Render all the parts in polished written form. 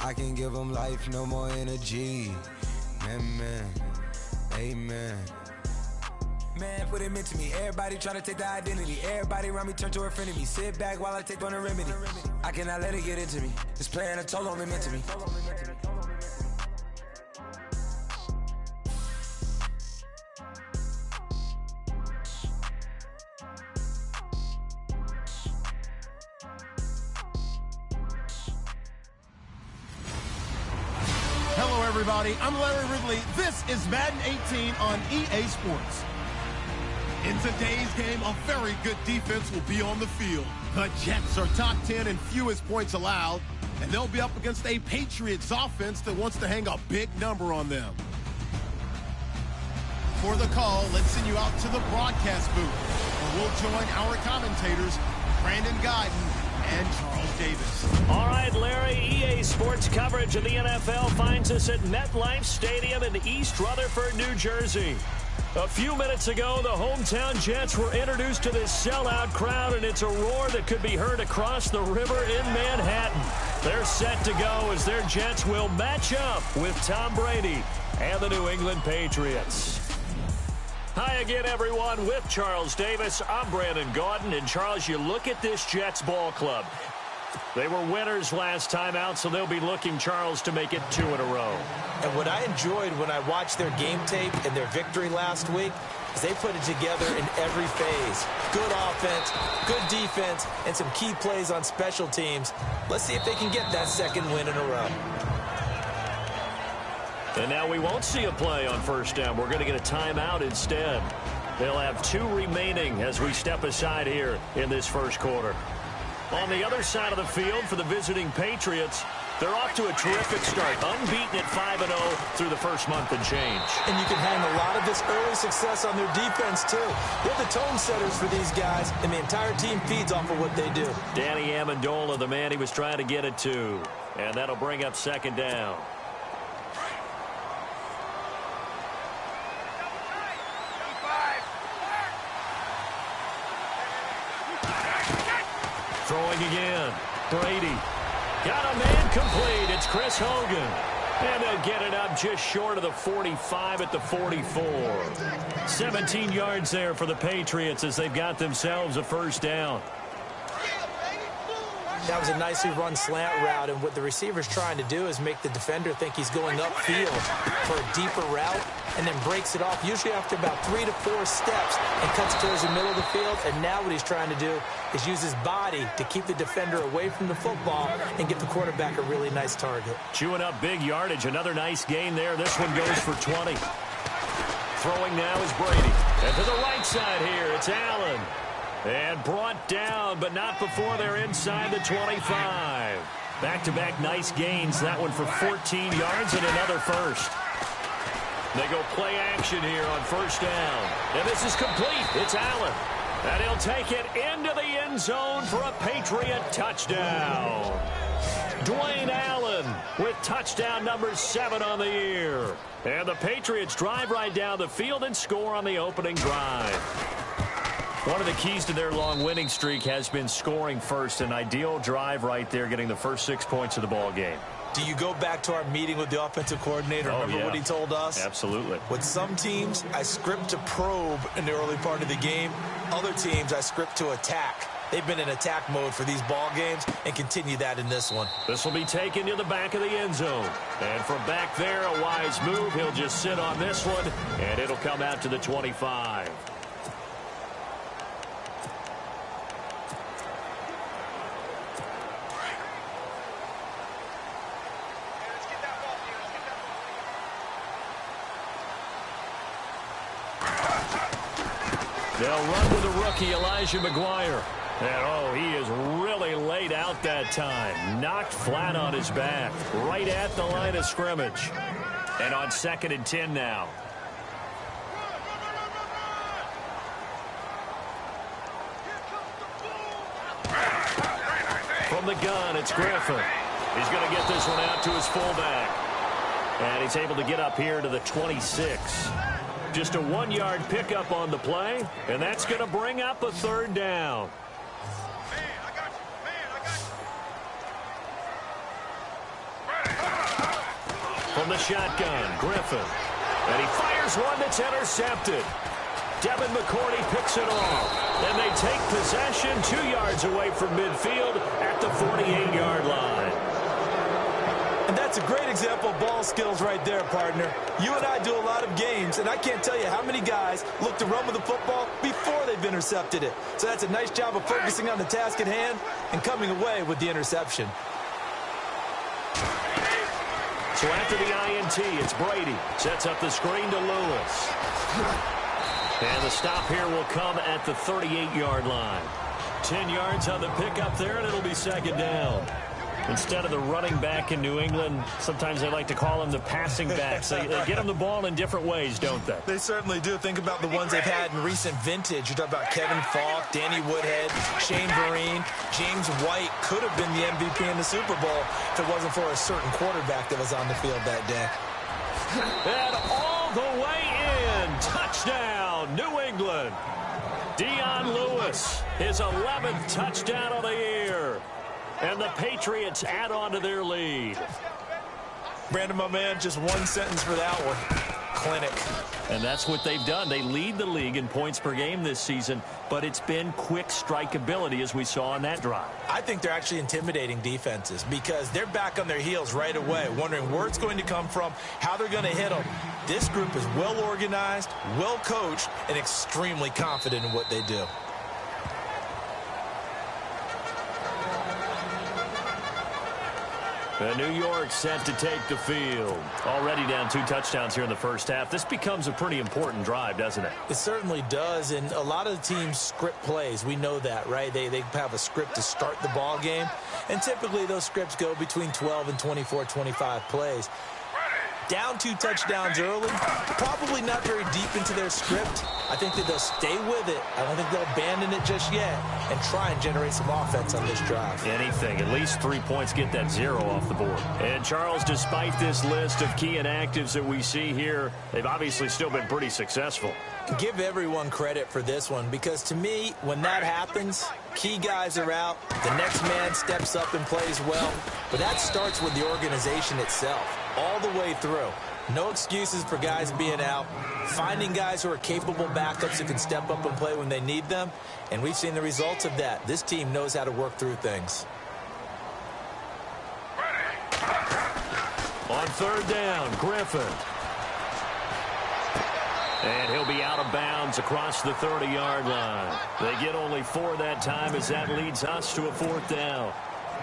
I can give them life, no more energy. Man, amen. Man, what it meant to me. Everybody trying to take the identity. Everybody around me turn to a friend of me. Sit back while I take on the remedy. I cannot let it get into me. It's playing a toll on me, meant to me. Hello, everybody. I'm Larry Ridley. This is Madden 18 on EA Sports. In today's game, a very good defense will be on the field. The Jets are top 10 in fewest points allowed, and they'll be up against a Patriots offense that wants to hang a big number on them. For the call, let's send you out to the broadcast booth, where we'll join our commentators, Brandon Gaudin and Charles Davis. All right, Larry, EA Sports coverage of the NFL finds us at MetLife Stadium in East Rutherford, New Jersey. A few minutes ago, the hometown Jets were introduced to this sellout crowd, and it's a roar that could be heard across the river in Manhattan. They're set to go as their Jets will match up with Tom Brady and the New England Patriots. Hi again, everyone. With Charles Davis, I'm Brandon Gaudin. And, Charles, you look at this Jets ball club. They were winners last time out, so they'll be looking, Charles, to make it 2 in a row. And what I enjoyed when I watched their game tape and their victory last week is they put it together in every phase. Good offense, good defense, and some key plays on special teams. Let's see if they can get that second win in a row. And now we won't see a play on first down. We're going to get a timeout instead. They'll have 2 remaining as we step aside here in this first quarter. On the other side of the field for the visiting Patriots, they're off to a terrific start, unbeaten at 5-0 through the first month and change. And you can hang a lot of this early success on their defense, too. They're the tone setters for these guys, and the entire team feeds off of what they do. Danny Amendola, the man he was trying to get it to. And that'll bring up second down. Throwing again. Brady. Got a man complete. It's Chris Hogan. And they'll get it up just short of the 45 at the 44. 17 yards there for the Patriots as they've got themselves a first down. That was a nicely run slant route, and what the receiver's trying to do is make the defender think he's going upfield for a deeper route, and then breaks it off, usually after about 3 to 4 steps, and cuts towards the middle of the field. And now what he's trying to do is use his body to keep the defender away from the football and give the quarterback a really nice target. Chewing up big yardage. Another nice gain there. This one goes for 20. Throwing now is Brady. And to the right side here, it's Allen. And brought down, but not before they're inside the 25. Back-to-back nice gains. That one for 14 yards and another first. They go play action here on first down. And this is complete. It's Allen. And he'll take it into the end zone for a Patriot touchdown. Dwayne Allen with touchdown number 7 on the year. And the Patriots drive right down the field and score on the opening drive. One of the keys to their long winning streak has been scoring first. An ideal drive right there, getting the first 6 points of the ball game. Do you go back to our meeting with the offensive coordinator? Remember what he told us? Absolutely. With some teams, I script to probe in the early part of the game. Other teams, I script to attack. They've been in attack mode for these ball games and continue that in this one. This will be taken to the back of the end zone. And from back there, a wise move. He'll just sit on this one, and it'll come out to the 25. They'll run with the rookie, Elijah McGuire. And, he is really laid out that time. Knocked flat on his back, right at the line of scrimmage. And on 2nd and 10 now. From the gun, it's Griffin. He's going to get this one out to his fullback. And he's able to get up here to the 26. Just a 1-yard pickup on the play, and that's going to bring up a third down. from the shotgun, Griffin. And he fires one that's intercepted. Devin McCourty picks it off. And they take possession 2 yards away from midfield at the 48-yard line. And that's a great example of ball skills right there, partner. You and I do a lot of games, and I can't tell you how many guys look to run with the football before they've intercepted it. So that's a nice job of focusing on the task at hand and coming away with the interception. So after the INT, it's Brady. Sets up the screen to Lewis. And the stop here will come at the 38-yard line. 10 yards on the pickup there, and it'll be second down. Instead of the running back in New England, sometimes they like to call them the passing backs. They get them the ball in different ways, don't they? They certainly do. Think about the ones they've had in recent vintage. You're talking about Kevin Falk, Danny Woodhead, Shane Vereen. James White could have been the MVP in the Super Bowl if it wasn't for a certain quarterback that was on the field that day. And all the way in. Touchdown, New England. Dion Lewis, his 11th touchdown of the year. And the Patriots add on to their lead. Brandon, my man, just one sentence for that one. Clinic. And that's what they've done. They lead the league in points per game this season, but it's been quick strikeability as we saw on that drive. I think they're actually intimidating defenses because they're back on their heels right away, wondering where it's going to come from, how they're going to hit them. This group is well organized, well coached, and extremely confident in what they do. And New York set to take the field. Already down 2 touchdowns here in the first half. This becomes a pretty important drive, doesn't it? It certainly does, and a lot of the teams script plays. We know that, right? They have a script to start the ball game, and typically those scripts go between 12 and 24, 25 plays. Down 2 touchdowns early, probably not very deep into their script. I think that they'll stay with it. I don't think they'll abandon it just yet and try and generate some offense on this drive. Anything. At least 3 points, get that 0 off the board. And, Charles, despite this list of key inactives that we see here, they've obviously still been pretty successful. Give everyone credit for this one because, to me, when that happens, key guys are out, the next man steps up and plays well. But that starts with the organization itself. All the way through. No excuses for guys being out. Finding guys who are capable backups who can step up and play when they need them. And we've seen the results of that. This team knows how to work through things. On third down, Griffin. And he'll be out of bounds across the 30-yard line. They get only 4 that time as that leads us to a 4th down.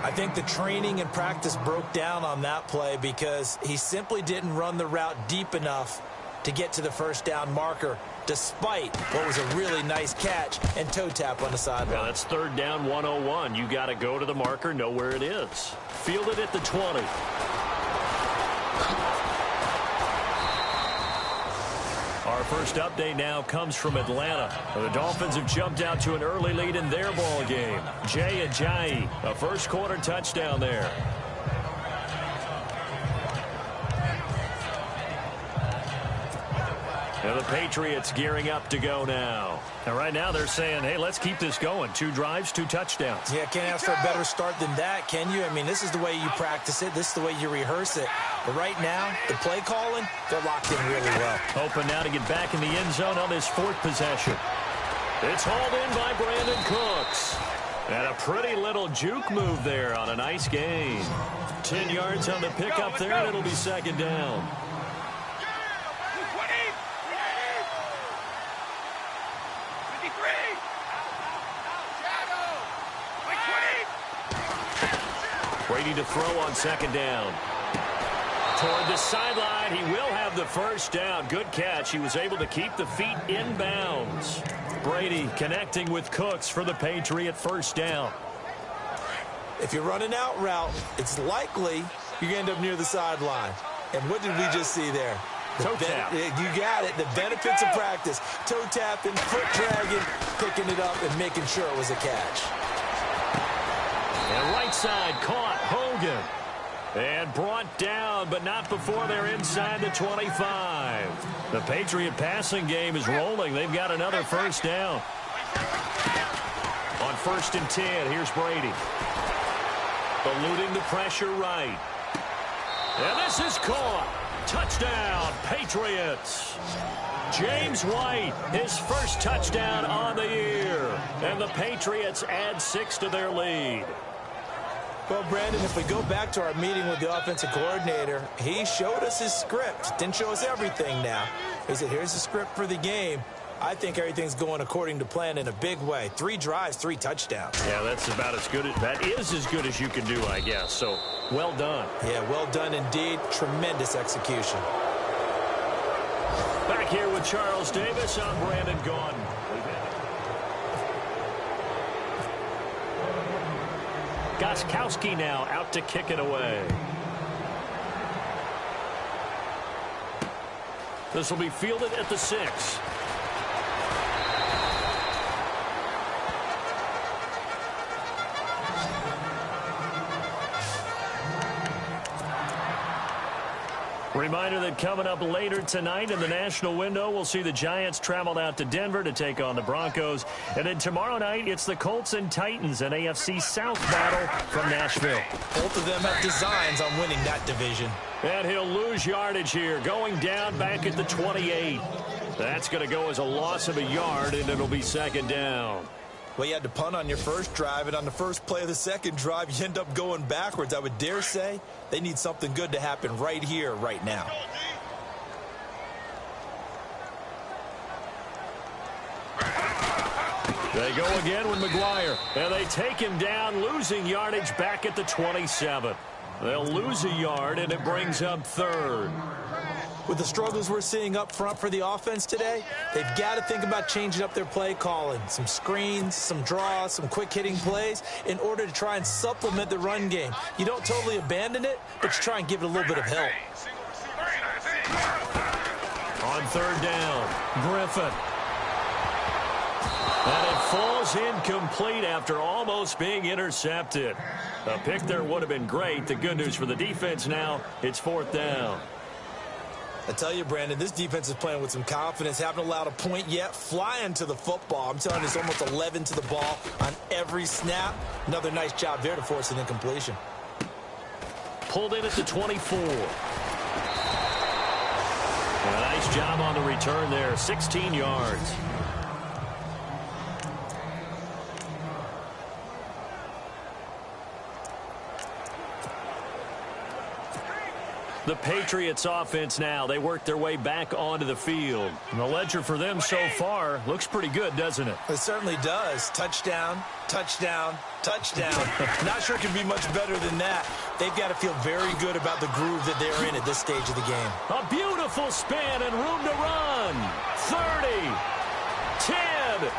I think the training and practice broke down on that play because he simply didn't run the route deep enough to get to the first down marker, despite what was a really nice catch and toe tap on the sideline. Well, that's 3rd down 101. You got to go to the marker, know where it is. Fielded at the 20. Our first update now comes from Atlanta. The Dolphins have jumped out to an early lead in their ball game. Jay Ajayi, a first-quarter touchdown there. And the Patriots gearing up to go now. And right now they're saying, hey, let's keep this going. 2 drives, 2 touchdowns. Yeah, can't ask for a better start than that, can you? I mean, this is the way you practice it. This is the way you rehearse it. But right now, the play calling, they're locked in really well. Hoping now to get back in the end zone on this 4th possession. It's hauled in by Brandon Cooks. And a pretty little juke move there on a nice gain. 10 yards on the pickup there, and it'll be second down. Brady to throw on second down. Toward the sideline, he will have the first down. Good catch. He was able to keep the feet in bounds. Brady connecting with Cooks for the Patriot first down. If you're running out route, it's likely you're going to end up near the sideline. And what did we just see there? Toe tap. You got it. The benefits of practice. Toe tapping, foot dragging, picking it up, and making sure it was a catch. And right side caught Hogan. And brought down, but not before they're inside the 25. The Patriot passing game is rolling. They've got another first down. On 1st and 10, here's Brady. Eluding the pressure right. And this is caught. Touchdown, Patriots. James White, his first touchdown on the year. And the Patriots add 6 to their lead. Well, Brandon, if we go back to our meeting with the offensive coordinator, he showed us his script. Didn't show us everything now. He said, here's the script for the game. I think everything's going according to plan in a big way. 3 drives, 3 touchdowns. Yeah, that's about as good. That is as good as you can do, I guess. So, well done. Yeah, well done indeed. Tremendous execution. Back here with Charles Davis, I'm Brandon Gaudin. Gostkowski now out to kick it away. This will be fielded at the 6. Reminder that coming up later tonight in the national window, we'll see the Giants travel out to Denver to take on the Broncos. And then tomorrow night, it's the Colts and Titans, an AFC South battle from Nashville. Both of them have designs on winning that division. And he'll lose yardage here, going down back at the 28. That's going to go as a loss of a yard, and it'll be second down. Well, you had to punt on your first drive, and on the first play of the second drive, you end up going backwards. I would dare say they need something good to happen right here, right now. They go again with McGuire, and they take him down, losing yardage back at the 27. They'll lose a yard, and it brings up third. With the struggles we're seeing up front for the offense today, they've got to think about changing up their play calling. Some screens, some draws, some quick-hitting plays in order to try and supplement the run game. You don't totally abandon it, but you try and give it a little bit of help. On third down, Griffin. And it falls incomplete after almost being intercepted. A pick there would have been great. The good news for the defense now, it's fourth down. I tell you, Brandon, this defense is playing with some confidence. Haven't allowed a point yet. Flying to the football. I'm telling you, it's almost 11 to the ball on every snap. Another nice job there to force an incompletion. Pulled in at the 24. A nice job on the return there. 16 yards. The Patriots offense now. They work their way back onto the field. And the ledger for them so far looks pretty good, doesn't it? It certainly does. Touchdown, touchdown, touchdown. Not sure it can be much better than that. They've got to feel very good about the groove that they're in at this stage of the game. A beautiful spin and room to run. 30, 10.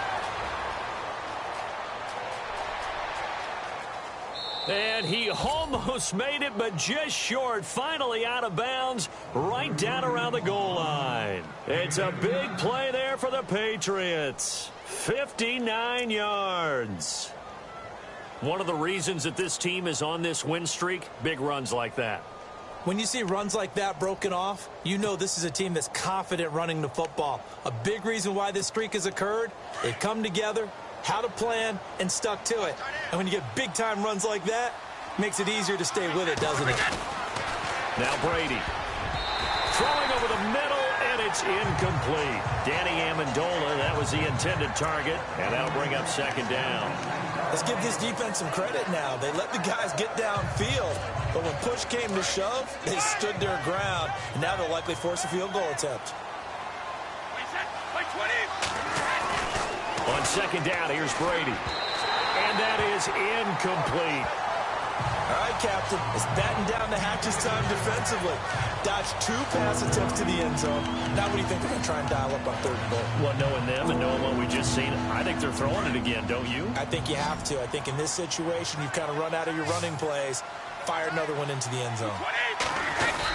And he almost made it, but just short. Finally out of bounds, right down around the goal line. It's a big play there for the Patriots. 59 yards. One of the reasons that this team is on this win streak, big runs like that. When you see runs like that broken off, you know this is a team that's confident running the football. A big reason why this streak has occurred, they've come together, had a plan, and stuck to it. And when you get big-time runs like that, it makes it easier to stay with it, doesn't it? Now Brady. Throwing over the middle, and it's incomplete. Danny Amendola, that was the intended target, and that'll bring up second down. Let's give this defense some credit now. They let the guys get downfield, but when push came to shove, they stood their ground, and now they'll likely force a field goal attempt. On second down, here's Brady. And that is incomplete. All right, Captain. It's batting down the hatches time defensively. Dodged 2 pass attempts to the end zone. Now what do you think they're going to try and dial up on third and goal? Well, knowing them and knowing what we just seen, I think they're throwing it again, don't you? I think you have to. I think in this situation, you've kind of run out of your running plays. Fire another one into the end zone.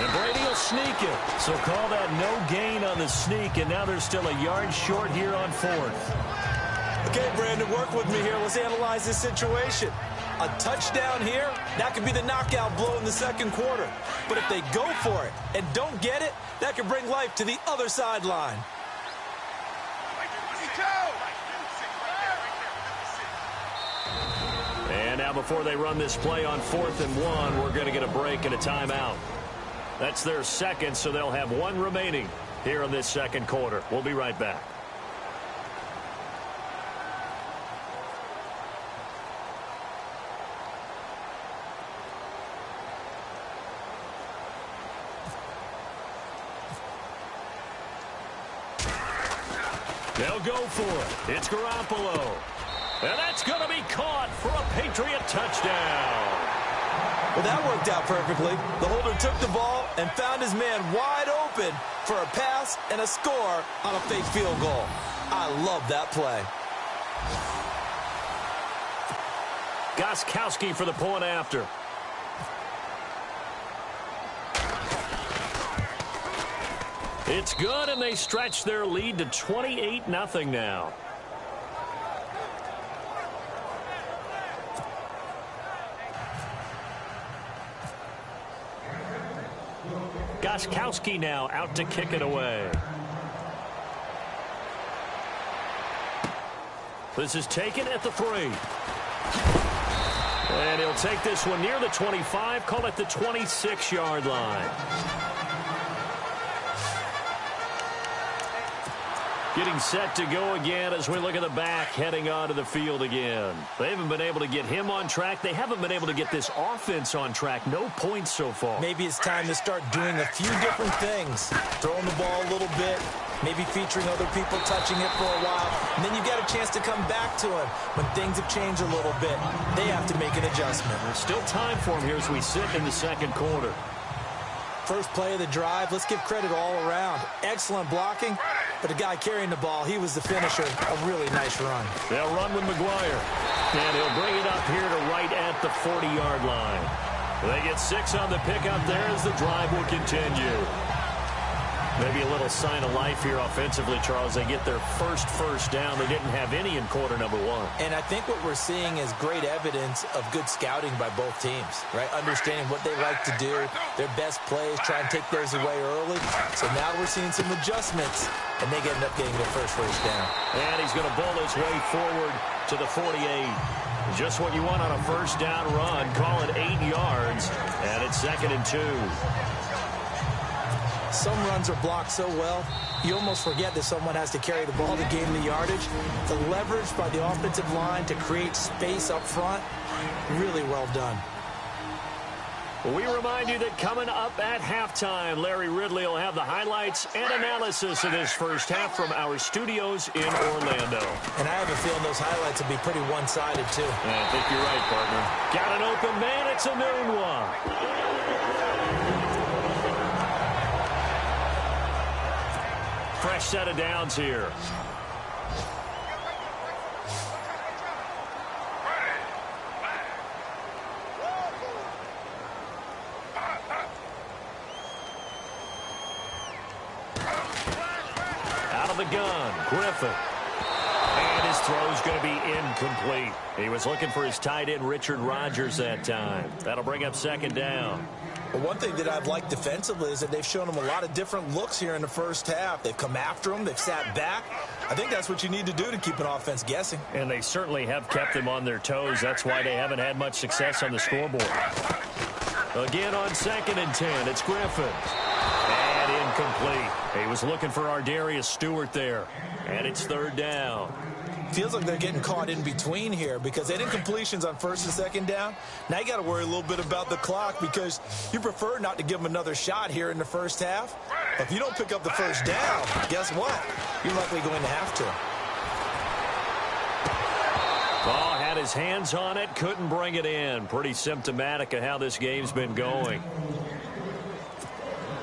And Brady will sneak it. So call that no gain on the sneak, and now they're still a yard short here on fourth. Okay, Brandon, work with me here. Let's analyze this situation. A touchdown here, that could be the knockout blow in the second quarter. But if they go for it and don't get it, that could bring life to the other sideline. And now before they run this play on 4th and 1, we're going to get a break and a timeout. That's their second, so they'll have one remaining here in this second quarter. We'll be right back. They'll go for it. It's Garoppolo. And that's going to be caught for a Patriot touchdown. Well, that worked out perfectly. The holder took the ball and found his man wide open for a pass and a score on a fake field goal. I love that play. Gostkowski for the point after. It's good, and they stretch their lead to 28-0 now. Gostkowski now out to kick it away. This is taken at the 3. And he'll take this one near the 25, call it the 26-yard line. Getting set to go again as we look at the back heading onto the field again. They haven't been able to get him on track. They haven't been able to get this offense on track. No points so far. Maybe it's time to start doing a few different things. Throwing the ball a little bit, maybe featuring other people touching it for a while. And then you get a chance to come back to him when things have changed a little bit. They have to make an adjustment. There's still time for him here as we sit in the second quarter. First play of the drive, let's give credit all around. Excellent blocking, but the guy carrying the ball, he was the finisher. A really nice run. They'll run with McGuire, and he'll bring it up here to right at the 40-yard line. They get 6 on the pickup there as the drive will continue. Maybe a little sign of life here offensively, Charles. They get their first down. They didn't have any in quarter number 1. And I think what we're seeing is great evidence of good scouting by both teams, right? Understanding what they like to do, their best plays, try and take theirs away early. So now we're seeing some adjustments, and they end up getting their first down. And he's going to bowl his way forward to the 48. Just what you want on a first down run. Call it 8 yards, and it's 2nd and 2. Some runs are blocked so well, you almost forget that someone has to carry the ball to gain the yardage. The leverage by the offensive line to create space up front, really well done. We remind you that coming up at halftime, Larry Ridley will have the highlights and analysis of this first half from our studios in Orlando. And I have a feeling those highlights will be pretty one-sided, too. I think you're right, partner. Got an open man. It's a noon one. Fresh set of downs here. Out of the gun, Griffin. And his throw's going to be incomplete. He was looking for his tight end, Richard Rodgers, that time. That'll bring up 2nd down. Well, one thing that I've liked defensively is that they've shown him a lot of different looks here in the first half. They've come after him. They've sat back. I think that's what you need to do to keep an offense guessing. And they certainly have kept them on their toes. That's why they haven't had much success on the scoreboard. Again on 2nd and 10, it's Griffin. And incomplete. He was looking for Ardarius Stewart there. And it's 3rd down. Feels like they're getting caught in between here because they did incompletions on 1st and 2nd down. Now you got to worry a little bit about the clock because you prefer not to give them another shot here in the first half. But if you don't pick up the first down, guess what? You're likely going to have to. Ball had his hands on it, couldn't bring it in. Pretty symptomatic of how this game's been going.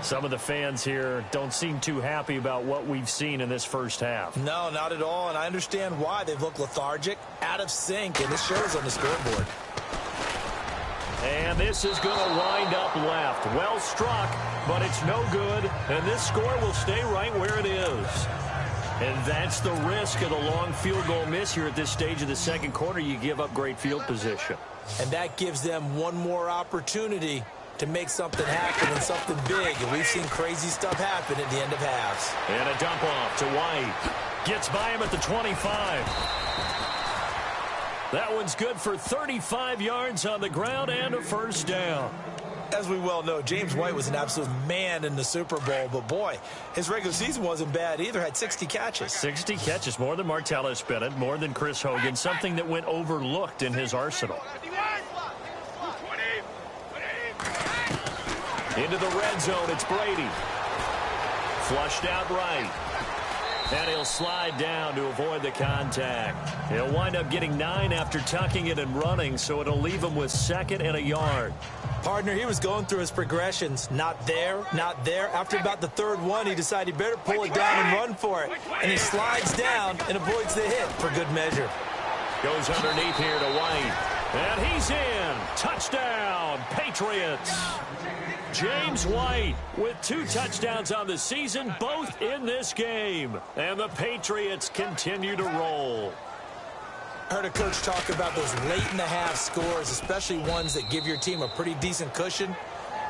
Some of the fans here don't seem too happy about what we've seen in this first half. No, not at all, and I understand why. They've looked lethargic, out of sync, and this shows on the scoreboard. And this is going to wind up left. Well struck, but it's no good, and this score will stay right where it is. And that's the risk of the long field goal miss here at this stage of the second quarter. You give up great field position. And that gives them one more opportunity to make something happen and something big. And we've seen crazy stuff happen at the end of halves. And a dump off to White. Gets by him at the 25. That one's good for 35 yards on the ground and a first down. As we well know, James White was an absolute man in the Super Bowl, but boy, his regular season wasn't bad either. Had 60 catches. 60 catches, more than Martellus Bennett, more than Chris Hogan, something that went overlooked in his arsenal. Into the red zone, it's Brady. Flushed out right. And he'll slide down to avoid the contact. He'll wind up getting 9 after tucking it and running, so it'll leave him with 2nd and a yard. Partner, he was going through his progressions. Not there, not there. After about the 3rd one, he decided he better pull it down and run for it. And he slides down and avoids the hit for good measure. Goes underneath here to White. And he's in. Touchdown, Patriots. James White with 2 touchdowns on the season, both in this game. And the Patriots continue to roll. I heard a coach talk about those late-in-the-half scores, especially ones that give your team a pretty decent cushion.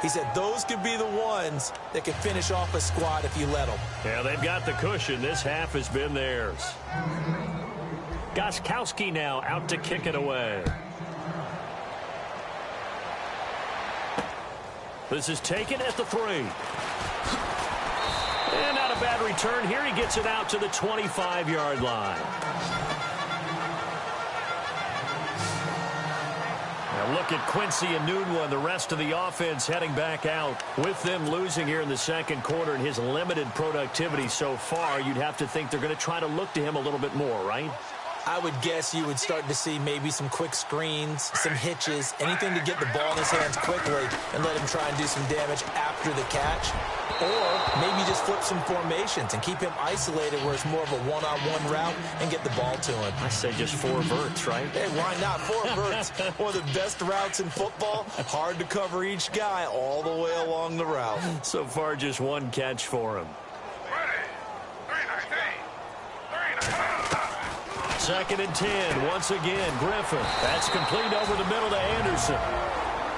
He said those could be the ones that can finish off a squad if you let them. Yeah, they've got the cushion. This half has been theirs. Gostkowski now out to kick it away. This is taken at the 3. And not a bad return here. He gets it out to the 25-yard line. Now look at Quincy and Enunwa and the rest of the offense heading back out. With them losing here in the 2nd quarter and his limited productivity so far, you'd have to think they're going to try to look to him a little bit more, right? I would guess you would start to see maybe some quick screens, some hitches, anything to get the ball in his hands quickly and let him try and do some damage after the catch. Or maybe just flip some formations and keep him isolated where it's more of a one-on-one route and get the ball to him. I say just 4 verts, right? Hey, why not? 4 verts, one of the best routes in football. Hard to cover each guy all the way along the route. So far, just 1 catch for him. 2nd and 10. Once again, Griffin. That's complete over the middle to Anderson.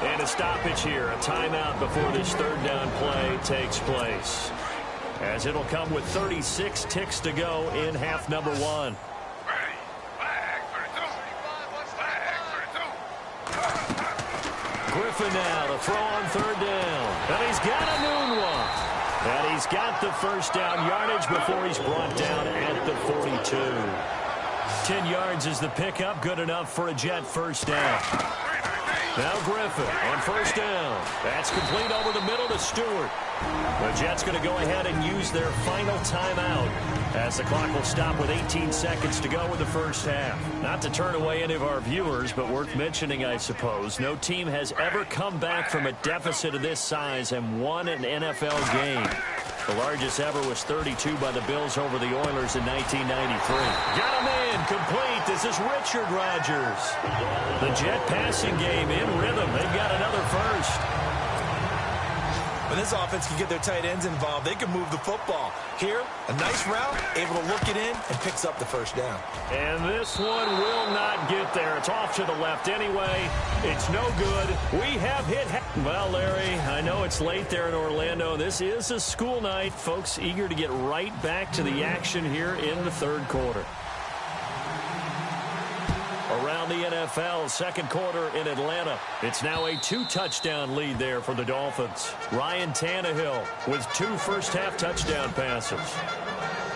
And a stoppage here. A timeout before this 3rd down play takes place. As it'll come with 36 ticks to go in half number 1. Griffin now to throw on 3rd down. And he's got a new one. And he's got the 1st down yardage before he's brought down at the 42. 10 yards is the pickup. Good enough for a Jet 1st down. Now Griffin on 1st down. That's complete over the middle to Stewart. The Jets going to go ahead and use their final timeout as the clock will stop with 18 seconds to go in the 1st half. Not to turn away any of our viewers, but worth mentioning, I suppose, no team has ever come back from a deficit of this size and won an NFL game. The largest ever was 32 by the Bills over the Oilers in 1993. Got him in, complete. This is Richard Rodgers. The Jet passing game in rhythm. They've got another 1st. When this offense can get their tight ends involved, they can move the football. Here, a nice route, able to look it in, and picks up the 1st down. And this one will not get there. It's off to the left anyway. It's no good. We have hit. Well, Larry, I know it's late there in Orlando. This is a school night. Folks eager to get right back to the action here in the 3rd quarter. Around the NFL, 2nd quarter in Atlanta. It's now a 2-touchdown lead there for the Dolphins. Ryan Tannehill with 2 first-half touchdown passes.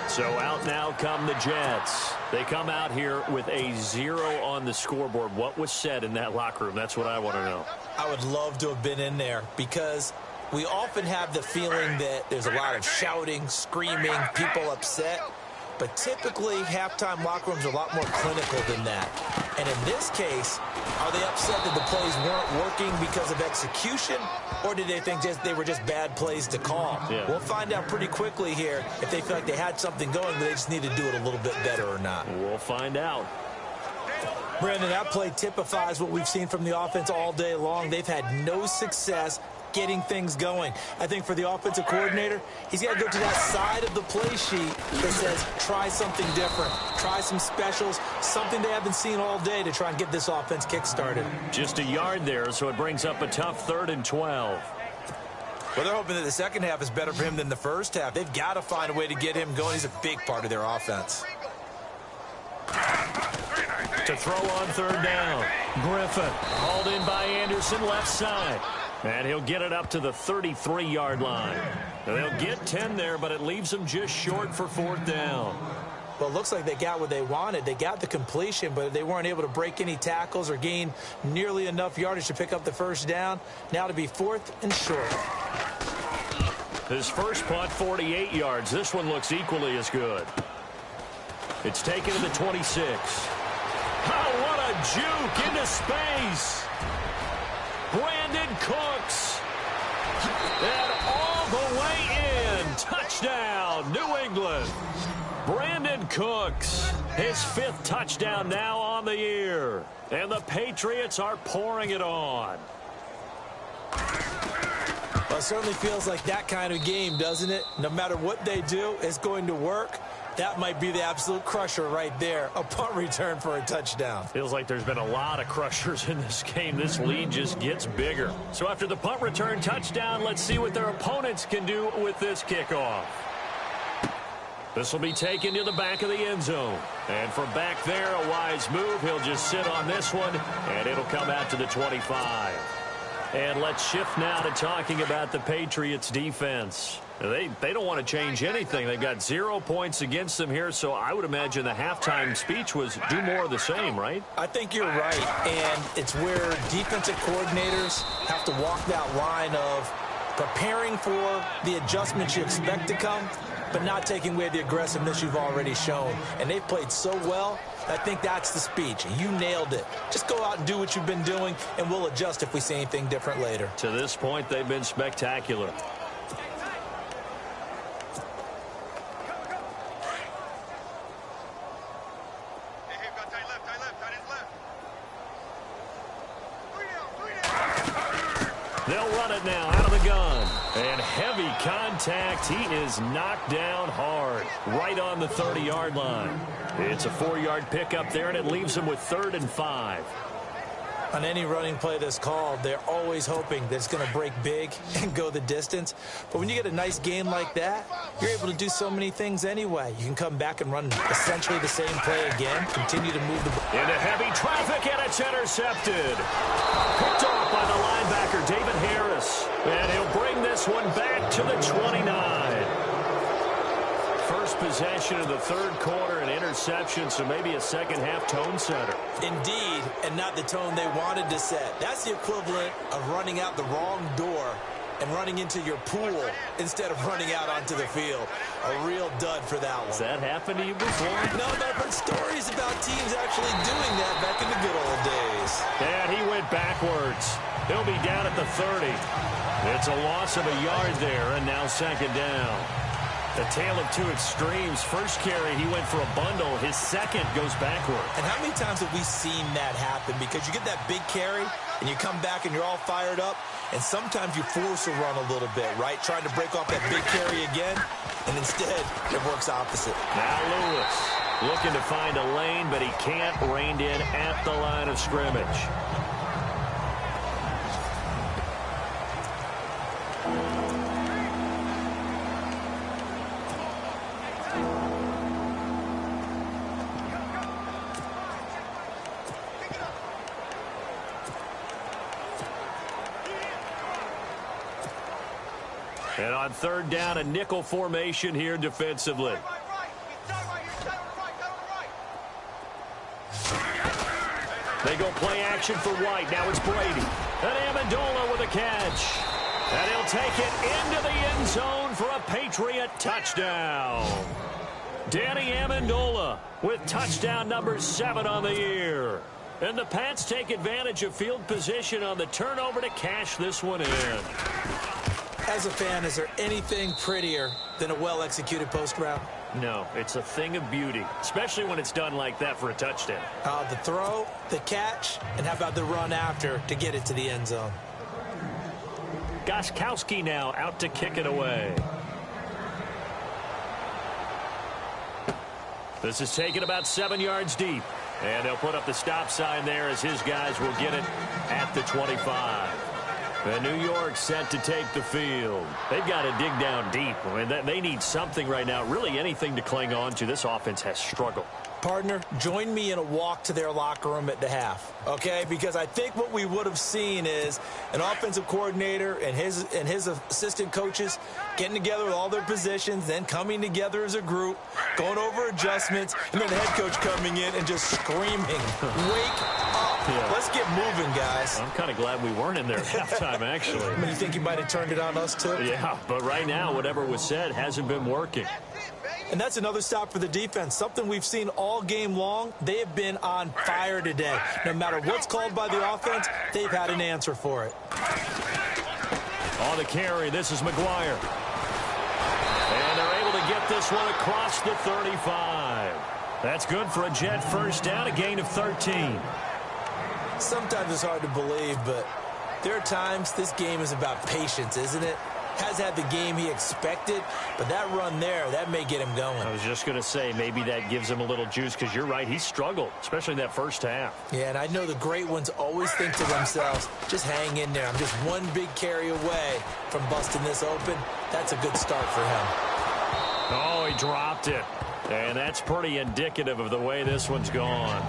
So out now come the Jets. They come out here with a 0 on the scoreboard. What was said in that locker room? That's what I want to know. I would love to have been in there because we often have the feeling that there's a lot of shouting, screaming, people upset. But typically, halftime locker rooms are a lot more clinical than that. And in this case, are they upset that the plays weren't working because of execution? Or did they think they were just bad plays to call? Yeah. We'll find out pretty quickly here if they feel like they had something going, but they just need to do it a little bit better or not. We'll find out. Brandon, that play typifies what we've seen from the offense all day long. They've had no success getting things going. I think for the offensive coordinator, he's got to go to that side of the play sheet that says try something different, try some specials, something they haven't seen all day to try and get this offense kick-started. Just a yard there, so it brings up a tough 3rd and 12. Well, they're hoping that the 2nd half is better for him than the 1st half. They've got to find a way to get him going. He's a big part of their offense. To throw on 3rd down. Griffin hauled in by Anderson, left side. And he'll get it up to the 33-yard line. They'll get 10 there, but it leaves them just short for 4th down. Well, it looks like they got what they wanted. They got the completion, but they weren't able to break any tackles or gain nearly enough yardage to pick up the first down. Now to be 4th and short. His first punt, 48 yards. This one looks equally as good. It's taken to the 26. Oh, what a juke into space. Brandon Cooks. And all the way in. Touchdown, New England. Brandon Cooks, his 5th touchdown now on the year. And the Patriots are pouring it on. Well, it certainly feels like that kind of game, doesn't it? No matter what they do, it's going to work. That might be the absolute crusher right there. A punt return for a touchdown. Feels like there's been a lot of crushers in this game. This lead just gets bigger. So after the punt return touchdown, let's see what their opponents can do with this kickoff. This will be taken to the back of the end zone. And from back there, a wise move. He'll just sit on this one, and it'll come out to the 25. And let's shift now to talking about the Patriots defense. They don't want to change anything. They've got 0 points against them here, so I would imagine the halftime speech was do more of the same, right? I think you're right, and it's where defensive coordinators have to walk that line of preparing for the adjustments you expect to come, but not taking away the aggressiveness you've already shown. And they've played so well, I think that's the speech. You nailed it. Just go out and do what you've been doing, and we'll adjust if we see anything different later. To this point, they've been spectacular. They'll run it now out of the gun. And heavy contact. He is knocked down hard right on the 30-yard line. It's a 4-yard pickup there, and it leaves him with 3rd and 5. On any running play that's called, they're always hoping that it's going to break big and go the distance. But when you get a nice game like that, you're able to do so many things anyway. You can come back and run essentially the same play again, continue to move the ball. Into heavy traffic, and it's intercepted. Picked off by the linebacker, David Harris. And he'll bring this one back to the 29. First possession of the 3rd quarter, an interception, so maybe a second-half tone setter. Indeed, and not the tone they wanted to set. That's the equivalent of running out the wrong door and running into your pool instead of running out onto the field. A real dud for that one. Has that happened to you before? No, but I've heard stories about teams actually doing that back in the good old days. And he went backwards. He'll be down at the 30. It's a loss of a yard there, and now 2nd down. A tale of two extremes. First carry, he went for a bundle. His second goes backward. And how many times have we seen that happen? Because you get that big carry, and you come back and you're all fired up, and sometimes you force a run a little bit, right? Trying to break off that big carry again, and instead it works opposite. Now Lewis looking to find a lane, but he can't. Reined in at the line of scrimmage. And on 3rd down, a nickel formation here defensively. They go play action for White. Now it's Brady. And Amendola with a catch. And he'll take it into the end zone for a Patriot touchdown. Danny Amendola with touchdown number 7 on the year. And the Pats take advantage of field position on the turnover to cash this one in. As a fan, is there anything prettier than a well-executed post route? No, it's a thing of beauty, especially when it's done like that for a touchdown. The throw, the catch, and how about the run after to get it to the end zone? Gostkowski now out to kick it away. This is taken about 7 yards deep. And they'll put up the stop sign there as his guys will get it at the 25. And New York set to take the field. They've got to dig down deep. I mean, they need something right now, really anything to cling on to. This offense has struggled. Partner, join me in a walk to their locker room at the half, okay? Because I think what we would have seen is an offensive coordinator and his assistant coaches getting together with all their positions, then coming together as a group, going over adjustments, and then the head coach coming in and just screaming, "Wake up. Yeah. Let's get moving, guys." I'm kind of glad we weren't in there at halftime, actually. I mean, you think he might have turned it on us, too? Yeah, but right now, whatever was said hasn't been working. And that's another stop for the defense, something we've seen all game long. They have been on fire today. No matter what's called by the offense, they've had an answer for it. On the carry, this is McGuire. And they're able to get this one across the 35. That's good for a Jet first down, a gain of 13. Sometimes it's hard to believe, but there are times this game is about patience, isn't it? Has had the game he expected, but that run there, that may get him going. I was just going to say, maybe that gives him a little juice, because you're right, he struggled, especially in that first half. Yeah, and I know the great ones always think to themselves, just hang in there. I'm just one big carry away from busting this open. That's a good start for him. Oh, he dropped it. And that's pretty indicative of the way this one's gone.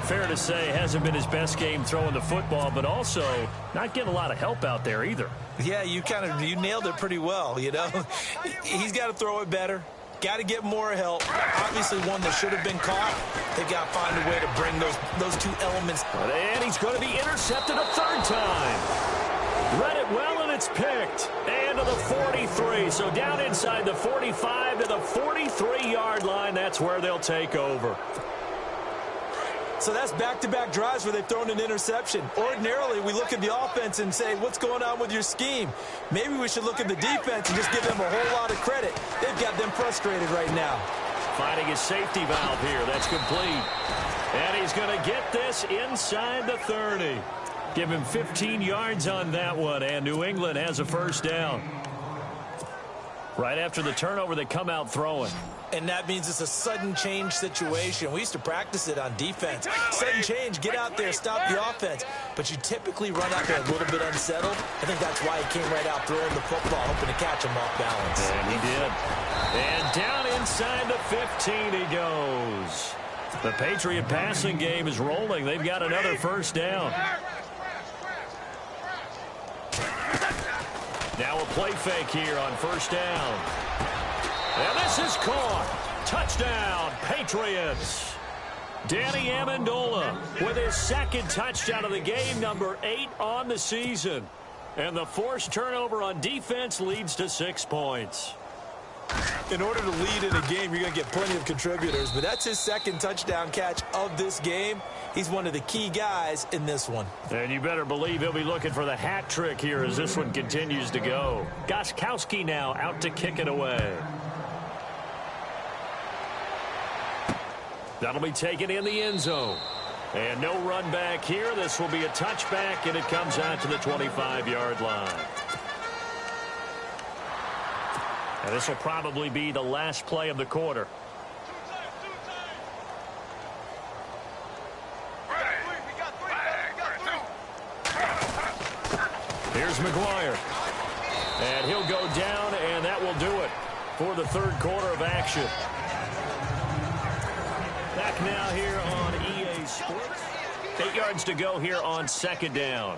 Fair to say, hasn't been his best game throwing the football, but also not getting a lot of help out there either. Yeah, you nailed it pretty well, you know. He's got to throw it better. Got to get more help. Obviously one that should have been caught. They've got to find a way to bring those two elements. And he's going to be intercepted a third time. Read it well, and it's picked. And to the 43. So down inside the 45 to the 43-yard line. That's where they'll take over. So that's back-to-back drives where they've thrown an interception. Ordinarily, we look at the offense and say, what's going on with your scheme? Maybe we should look at the defense and just give them a whole lot of credit. They've got them frustrated right now. Finding his safety valve here. That's complete. And he's going to get this inside the 30. Give him 15 yards on that one, and New England has a first down. Right after the turnover, they come out throwing. And that means it's a sudden change situation. We used to practice it on defense. Sudden change, get out there, stop the offense. But you typically run out there a little bit unsettled. I think that's why he came right out throwing the football, hoping to catch him off balance. And he did. And down inside the 15 he goes. The Patriot passing game is rolling. They've got another first down. Now a play fake here on first down. And this is caught. Touchdown, Patriots. Danny Amendola with his second touchdown of the game, number 8 on the season. And the forced turnover on defense leads to 6 points. In order to lead in a game, you're going to get plenty of contributors, but that's his second touchdown catch of this game. He's one of the key guys in this one. And you better believe he'll be looking for the hat trick here as this one continues to go. Gostkowski now out to kick it away. That'll be taken in the end zone. And no run back here. This will be a touchback, and it comes out to the 25-yard line. And this will probably be the last play of the quarter. Here's McGuire. And he'll go down, and that will do it for the third quarter of action. Back now here on EA Sports. 8 yards to go here on second down.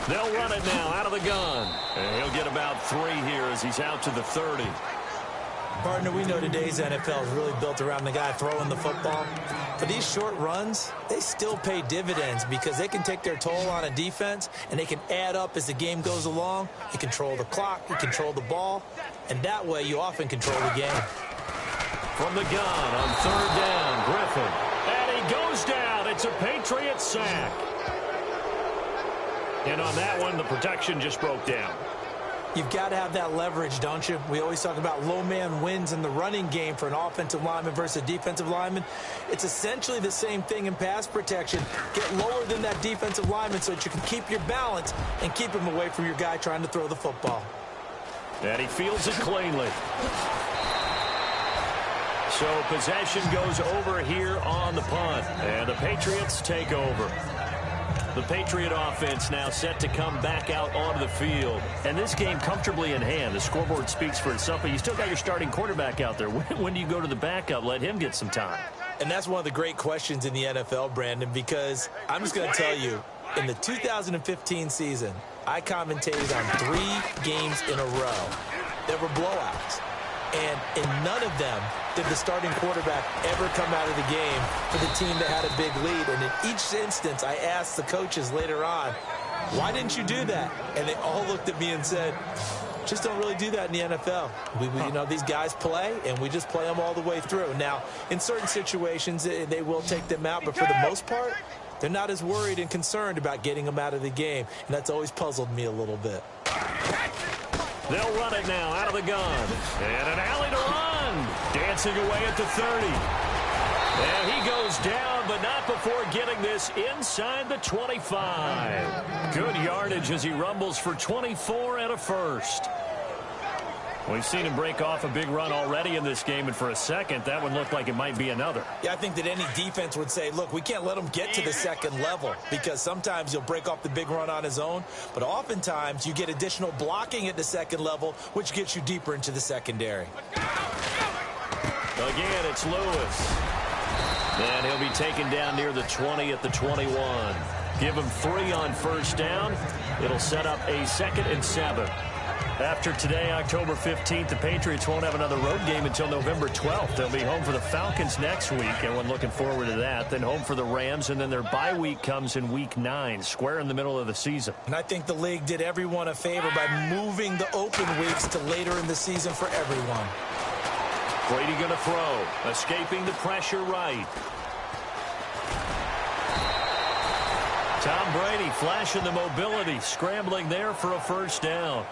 They'll run it now out of the gun. And he'll get about 3 here as he's out to the 30. Partner, we know today's NFL is really built around the guy throwing the football. For these short runs, they still pay dividends because they can take their toll on a defense and they can add up as the game goes along. You control the clock, you control the ball, and that way you often control the game. From the gun on third down, Griffin. And he goes down. It's a Patriot sack. And on that one, the protection just broke down. You've got to have that leverage, don't you? We always talk about low man wins in the running game for an offensive lineman versus a defensive lineman. It's essentially the same thing in pass protection. Get lower than that defensive lineman so that you can keep your balance and keep him away from your guy trying to throw the football. And he fields it cleanly. So possession goes over here on the punt. And the Patriots take over. The Patriot offense now set to come back out onto the field. And this game comfortably in hand. The scoreboard speaks for itself, but you still got your starting quarterback out there. When do you go to the backup? Let him get some time. And that's one of the great questions in the NFL, Brandon, because I'm just going to tell you, in the 2015 season, I commentated on 3 games in a row that were blowouts. And in none of them did the starting quarterback ever come out of the game for the team that had a big lead. And in each instance, I asked the coaches later on, why didn't you do that? And they all looked at me and said, just don't really do that in the NFL. You know, these guys play, and we just play them all the way through. Now, in certain situations, they will take them out, but for the most part, they're not as worried and concerned about getting them out of the game, and that's always puzzled me a little bit. They'll run it now out of the gun. And an alley to run. Dancing away at the 30. And he goes down, but not before getting this inside the 25. Good yardage as he rumbles for 24 and a first. We've seen him break off a big run already in this game, and for a second, that one looked like it might be another. Yeah, I think that any defense would say, look, we can't let him get to the second level, because sometimes he'll break off the big run on his own, but oftentimes you get additional blocking at the second level, which gets you deeper into the secondary. Again, it's Lewis. And he'll be taken down near the 20 at the 21. Give him 3 on first down. It'll set up a 2nd and 7. After today, October 15th, the Patriots won't have another road game until November 12th. They'll be home for the Falcons next week. Everyone looking forward to that. Then home for the Rams, and then their bye week comes in Week 9, square in the middle of the season. And I think the league did everyone a favor by moving the open weeks to later in the season for everyone. Brady going to throw, escaping the pressure right. Tom Brady flashing the mobility, scrambling there for a first down.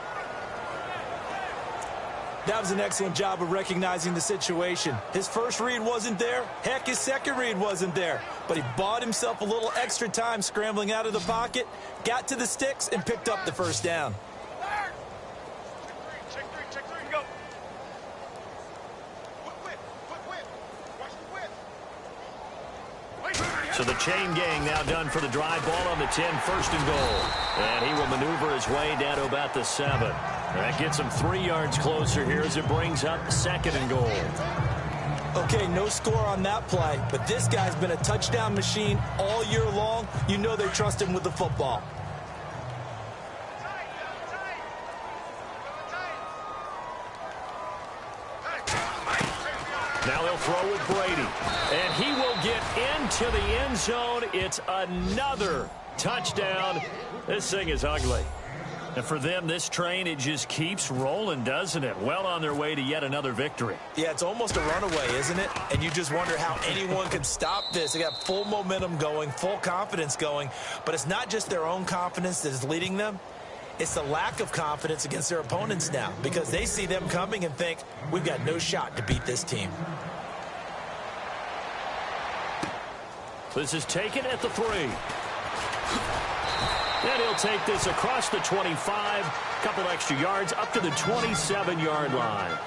That was an excellent job of recognizing the situation. His first read wasn't there. Heck, his second read wasn't there. But he bought himself a little extra time scrambling out of the pocket, got to the sticks, and picked up the first down. Check three, go. So the chain gang now done for the drive. Ball on the 10, 1st and goal. And he will maneuver his way down to about the 7. That gets him 3 yards closer here as it brings up 2nd and goal. Okay, no score on that play, but this guy's been a touchdown machine all year long. You know they trust him with the football. Now they'll throw with Brady. And he will get into the end zone. It's another touchdown. This thing is ugly. And for them, this train, it just keeps rolling, doesn't it? Well on their way to yet another victory. Yeah, it's almost a runaway, isn't it? And you just wonder how anyone could stop this. They got full momentum going, full confidence going. But it's not just their own confidence that is leading them. It's the lack of confidence against their opponents now, because they see them coming and think, we've got no shot to beat this team. This is taken at the 3. And he'll take this across the 25, couple extra yards up to the 27-yard line.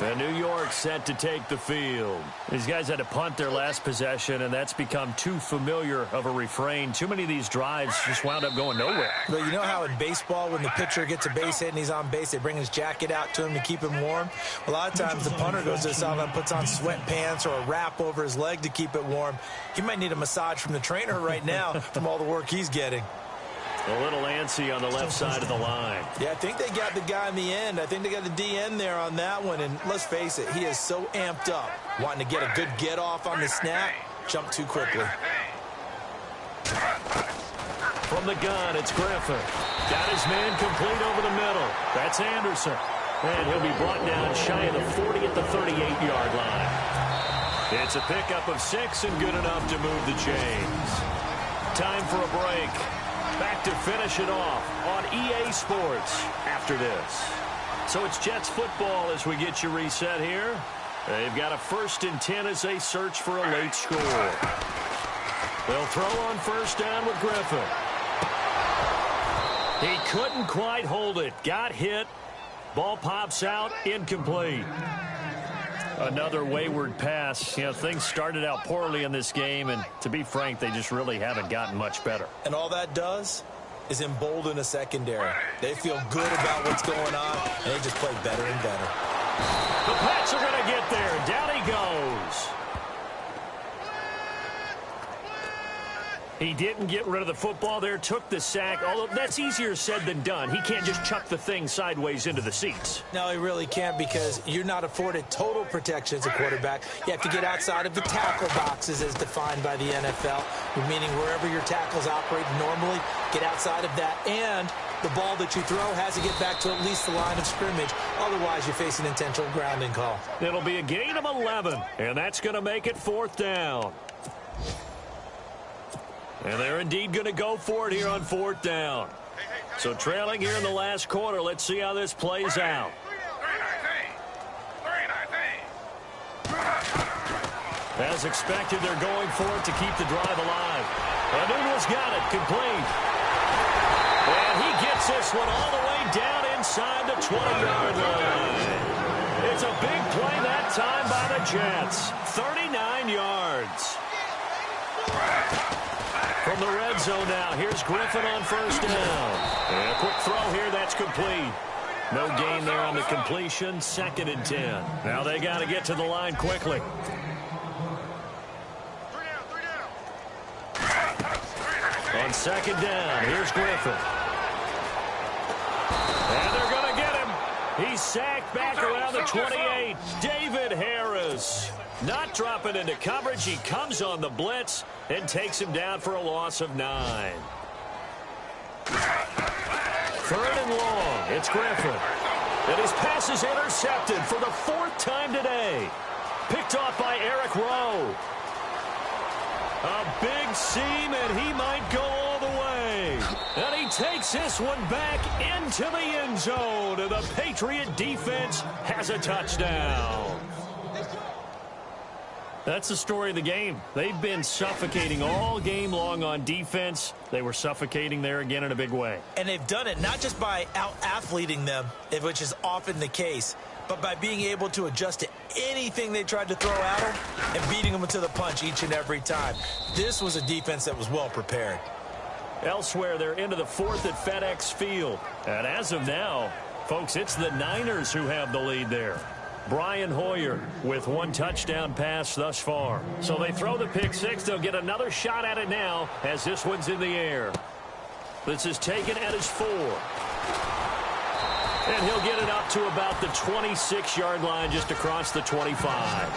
And New York set to take the field. These guys had to punt their last possession, and that's become too familiar of a refrain. Too many of these drives just wound up going nowhere. But you know how in baseball, when the pitcher gets a base hit and he's on base, they bring his jacket out to him to keep him warm? A lot of times the punter goes to the sideline, puts on sweatpants or a wrap over his leg to keep it warm. He might need a massage from the trainer right now from all the work he's getting. A little antsy on the left side of the line. Yeah, I think they got the guy in the end. I think they got the DN there on that one. And let's face it, he is so amped up, wanting to get a good get-off on the snap, jump too quickly. From the gun, it's Griffin. Got his man complete over the middle. That's Anderson. And he'll be brought down shy of the 40 at the 38-yard line. It's a pickup of 6 and good enough to move the chains. Time for a break. Back to finish it off on EA Sports after this. So it's Jets football as we get you reset here. They've got a 1st and 10 as they search for a late score. They'll throw on first down with Griffin. He couldn't quite hold it. Got hit. Ball pops out. Incomplete. Another wayward pass. You know, things started out poorly in this game, and to be frank, they just really haven't gotten much better. And all that does is embolden a secondary. They feel good about what's going on, and they just play better and better. The Pats are going to get there. Down he goes. He didn't get rid of the football there, took the sack, although that's easier said than done. He can't just chuck the thing sideways into the seats. No, he really can't, because you're not afforded total protection as a quarterback. You have to get outside of the tackle boxes as defined by the NFL, meaning wherever your tackles operate normally, get outside of that, and the ball that you throw has to get back to at least the line of scrimmage. Otherwise, you face an intentional grounding call. It'll be a gain of 11, and that's going to make it 4th down. And they're indeed going to go for it here on 4th down. So trailing here in the last quarter, let's see how this plays out. As expected, they're going for it to keep the drive alive. Anuno's got it, complete. And he gets this one all the way down inside the 20-yard line. It's a big play that time by the Jets. 39 yards. From the red zone now, here's Griffin on 1st down. And a quick throw here, that's complete. No gain there on the completion, 2nd and 10. Now they got to get to the line quickly. On 2nd down, here's Griffin. And they're going to get him. He's sacked back around the 28. David Harris. Not dropping into coverage. He comes on the blitz and takes him down for a loss of 9. 3rd and long. It's Griffin. And his pass is intercepted for the 4th time today. Picked off by Eric Rowe. A big seam, and he might go all the way. And he takes this one back into the end zone. And the Patriot defense has a touchdown. That's the story of the game. They've been suffocating all game long on defense. They were suffocating there again in a big way. And they've done it not just by out-athleting them, which is often the case, but by being able to adjust to anything they tried to throw at them and beating them to the punch each and every time. This was a defense that was well prepared. Elsewhere, they're into the 4th at FedEx Field. And as of now, folks, it's the Niners who have the lead there. Brian Hoyer with 1 touchdown pass thus far. So they throw the pick 6. They'll get another shot at it now as this one's in the air. This is taken at his 4. And he'll get it up to about the 26-yard line just across the 25.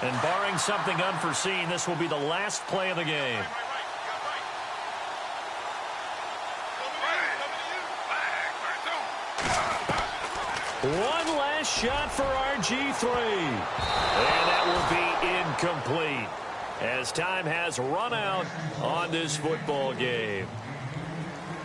And barring something unforeseen, this will be the last play of the game. One last shot for RG3. And that will be incomplete as time has run out on this football game.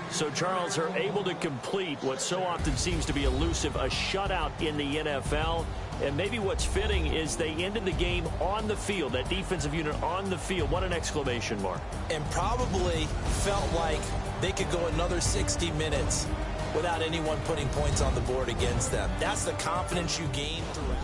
So, Charles, are able to complete what so often seems to be elusive, a shutout in the NFL. And maybe what's fitting is they ended the game on the field, that defensive unit on the field. What an exclamation mark. And probably felt like they could go another 60 minutes without anyone putting points on the board against them. That's the confidence you gain throughout.